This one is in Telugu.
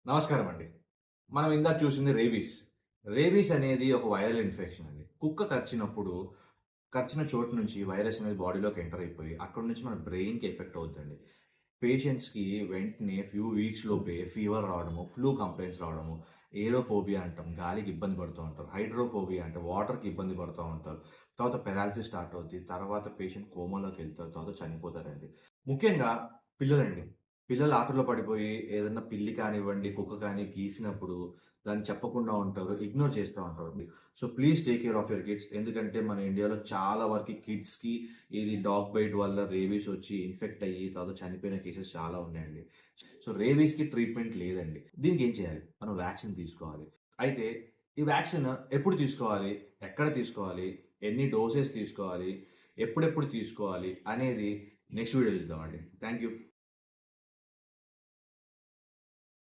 నమస్కారం అండి. మనం ఇందాక చూసింది రేబీస్. రేబీస్ అనేది ఒక వైరల్ ఇన్ఫెక్షన్ అండి. కుక్క కరిచినప్పుడు, కరిచిన చోటు నుంచి వైరస్ అనేది బాడీలోకి ఎంటర్ అయిపోయి, అక్కడి నుంచి మన బ్రెయిన్‌కి ఎఫెక్ట్ అవుద్దండి. పేషెంట్స్‌కి వెంటనే ఫ్యూ వీక్స్ లోపే ఫీవర్ రావడము, ఫ్లూ కంప్లెయింట్స్ రావడము, ఏరోఫోబియా అంటాం. గాలికి ఇబ్బంది పడుతూ ఉంటారు. హైడ్రోఫోబియా అంటే వాటర్‌కి ఇబ్బంది పడుతా ఉంటారు. తర్వాత పారాలిసిస్ స్టార్ట్ అవుద్ది. తర్వాత పేషెంట్ కోమాలోకెళ్తారు. తర్వాత చనిపోతారండి. ముఖ్యంగా పిల్లలండి. పిల్లలు ఆటలో పడిపోయి ఏదన్నా పిల్లి కానివ్వండి, కుక్క కానీ గీసినప్పుడు దాన్ని చెప్పకుండా ఉంటారు. ఇగ్నోర్ చేస్తా ఉంటారు. So, please take care of your kids. ఎందుకంటే మన ఇండియాలో చాలా వరకి కిడ్స్‌కి ఇది డాగ్ బైట్ వల్ల రేబీస్ వచ్చి ఇన్ఫెక్ట్ అయ్యి తర్వాత చనిపోయిన కేసెస్ చాలా ఉన్నాయండి. సో, రేబీస్‌కి ట్రీట్మెంట్ లేదండి. దీనికి ఏం చేయాలి? మనం వ్యాక్సిన్ తీసుకోవాలి. అయితే ఈ వ్యాక్సిన్ ఎప్పుడు తీసుకోవాలి? ఎక్కడ తీసుకోవాలి? ఎన్ని డోసెస్ తీసుకోవాలి? ఎప్పుడెప్పుడు తీసుకోవాలి? అనేది నెక్స్ట్ వీడియోలో చూద్దామండి. Thank you.